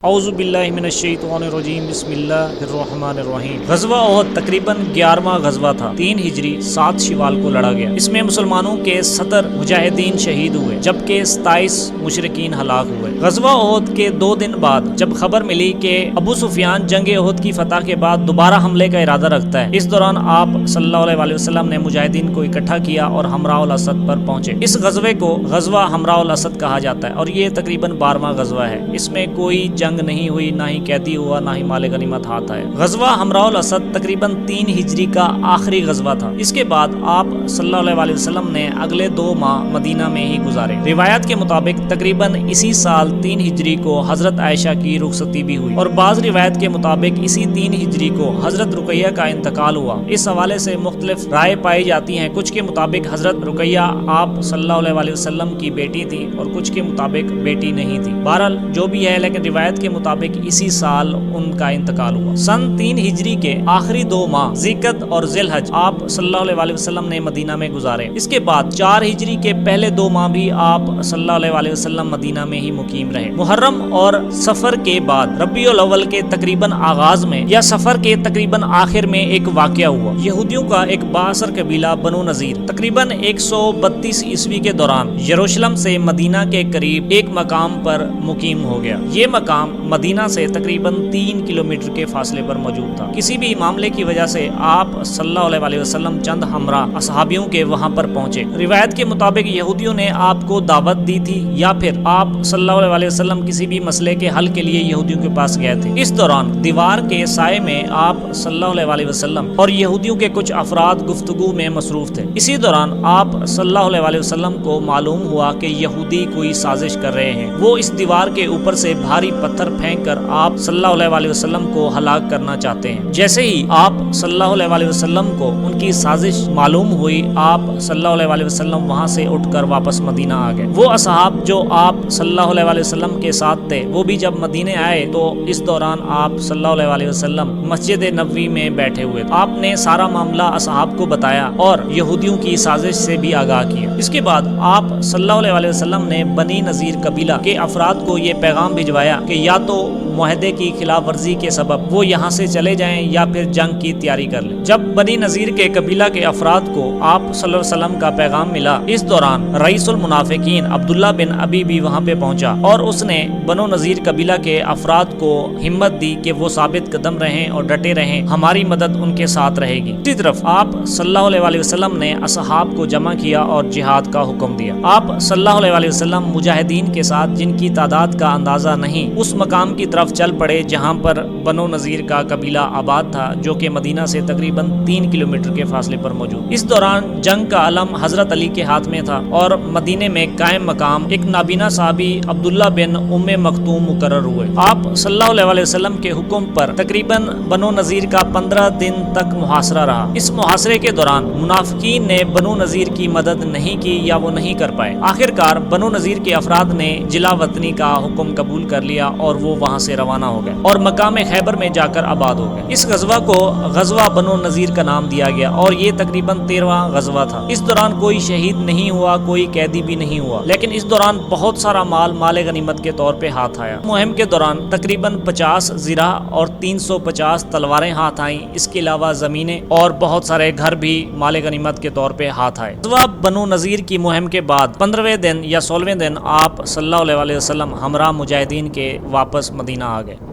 اعوذ باللہ من الشیطان الرجیم بسم اللہ الرحمن الرحیم۔ غزوہ احد تقریباً 11واں غزوہ تھا۔ 3 ہجری 7 شوال کو لڑا گیا۔ اس میں مسلمانوں کے 70 مجاہدین شہید ہوئے جبکہ 27 مشرکین ہلاک ہوئے۔ غزوہ احد کے 2 دن بعد جب خبر ملی کہ ابو سفیان جنگ احد کی فتح کے بعد دوبارہ حملے کا ارادہ رکھتا ہے، اس دوران آپ صلی اللہ علیہ وسلم نے مجاہدین کو اکٹھا کیا اور حمراء الاسد پر پہنچے۔ اس غزوے کو غزوہ حمراء الاسد کہا جاتا ہے اور یہ تقریباً 12واں غزوہ ہے۔ اس میں کوئی جنگ نہیں ہوئی، نہ ہی قیدی ہوا، نہ ہی مال غنیمت ہاتھ آئے۔ غزوہ حمراء الاسد تقریباً 3 ہجری کا آخری غزوہ تھا۔ اس کے بعد آپ صلی اللہ علیہ وسلم نے اگلے 2 ماہ مدینہ میں ہی گزارے۔ روایت کے مطابق تقریباً اسی سال 3 ہجری کو حضرت عائشہ کی رخصتی بھی ہوئی اور بعض روایت کے مطابق اسی 3 ہجری کو حضرت رقیہ کا انتقال ہوا۔ اس حوالے سے مختلف رائے پائی جاتی ہیں۔ کچھ کے مطابق حضرت رقیہ آپ صلی اللہ علیہ وسلم کی بیٹی تھی اور کچھ کے مطابق بیٹی نہیں تھی۔ بہرحال جو بھی ہے، لیکن روایت کے مطابق اسی سال ان کا انتقال ہوا۔ سن 3 ہجری کے آخری 2 ماہ ذی-القعدہ اور ذی الحج آپ صلی اللہ علیہ وسلم نے مدینہ میں گزارے۔ اس کے بعد 4 ہجری کے پہلے 2 ماہ بھی آپ صلی اللہ علیہ وسلم مدینہ میں ہی مقیم رہے۔ محرم اور سفر کے بعد ربیع الاول کے تقریباً آغاز میں یا سفر کے تقریباً آخر میں ایک واقعہ ہوا۔ یہودیوں کا ایک بااثر قبیلہ بنو نذیر تقریباً 132 عیسوی کے دوران یروشلم سے مدینہ کے قریب ایک مقام پر مقیم ہو گیا۔ یہ مقام مدینہ سے تقریباً 3 کلومیٹر کے فاصلے پر موجود تھا۔ کسی بھی معاملے کی وجہ سے آپ صلی اللہ علیہ وسلم چند ہمراہ اصحابیوں کے وہاں پر پہنچے۔ روایت کے مطابق یہودیوں نے آپ کو دعوت دی تھی یا پھر آپ صلی اللہ علیہ وسلم کسی بھی مسئلے کے حل کے لیے یہودیوں کے پاس گئے تھے۔ اس دوران دیوار کے سائے میں آپ صلی اللہ علیہ وسلم اور یہودیوں کے کچھ افراد گفتگو میں مصروف تھے۔ اسی دوران آپ صلی اللہ علیہ وسلم کو معلوم ہوا کہ یہودی کوئی سازش کر رہے ہیں۔ وہ اس دیوار کے اوپر سے بھاری پتھر پھینک کر آپ صلی اللہ علیہ وسلم کو ہلاک کرنا چاہتے ہیں۔ جیسے ہی آپ صلی اللہ علیہ وسلم کو ان کی سازش معلوم ہوئی، آپ صلی اللہ علیہ وسلم وہاں سے اٹھ کر واپس مدینہ آ گئے۔ وہ اصحاب جو آپ صلی اللہ علیہ وسلم کے ساتھ تھے، وہ بھی جب مدینے آئے تو اس دوران آپ صلی اللہ علیہ وسلم مسجد نبوی میں بیٹھے ہوئے تھے۔ آپ نے سارا معاملہ اصحاب کو بتایا اور یہودیوں کی سازش سے بھی آگاہ کیا۔ اس کے بعد آپ صلی اللہ علیہ وسلم نے بنی نذیر قبیلہ کے افراد کو یہ پیغام بھجوایا کہ یا تو معاہدے کی خلاف ورزی کے سبب وہ یہاں سے چلے جائیں یا پھر جنگ کی تیاری کر لیں۔ جب بنی نذیر کے قبیلہ کے افراد کو آپ صلی اللہ علیہ وسلم کا پیغام ملا، اس دوران رئیس المنافقین عبداللہ بن ابی بھی وہاں پہ پہنچا اور اس نے بنو نذیر قبیلہ کے افراد کو ہمت دی کہ وہ ثابت قدم رہیں اور ڈٹے رہیں، ہماری مدد ان کے ساتھ رہے گی۔ اسی طرف آپ صلی اللہ علیہ وسلم نے اصحاب کو جمع کیا اور جہاد کا حکم دیا۔ آپ صلی اللہ علیہ وسلم مجاہدین کے ساتھ، جن کی تعداد کا اندازہ نہیں، اس مقام کی طرف چل پڑے جہاں پر بنو نذیر کا قبیلہ آباد تھا، جو کہ مدینہ سے تقریباً 3 کلومیٹر کے فاصلے پر موجود۔ اس دوران جنگ کا علم حضرت علی کے ہاتھ میں تھا اور مدینے میں قائم مقام ایک نابینا صحابی عبداللہ بن ام مکتوم مقرر ہوئے۔ آپ صلی اللہ علیہ وسلم کے حکم پر تقریباً بنو نذیر کا 15 دن تک محاصرہ رہا۔ اس محاصرے کے دوران منافقین نے بنو نذیر کی مدد نہیں کی یا وہ نہیں کر پائے۔ آخر کار بنو نذیر کے افراد نے جلا وطنی کا حکم قبول کر لیا اور وہ وہاں سے روانہ ہو گئے اور مقام خیبر میں جا کر آباد ہو گئے۔ اس غزوہ کو غزوہ بنو نذیر کا نام دیا گیا اور یہ تقریباً 13واں غزوہ تھا۔ اس دوران کوئی شہید نہیں ہوا، کوئی قیدی بھی نہیں ہوا، لیکن اس دوران بہت سارا مال غنیمت کے طور پہ ہاتھ آیا۔ مہم کے دوران تقریباً 50 زرہ اور 350 تلواریں ہاتھ آئیں۔ اس کے علاوہ زمینیں اور بہت سارے گھر بھی مال غنیمت کے طور پہ ہاتھ آئے۔ غزوہ بنو نذیر کی مہم کے بعد 15ویں دن یا 16ویں دن آپ صلی اللہ علیہ وسلم ہمراہ مجاہدین کے واپس مدینہ آ گئے۔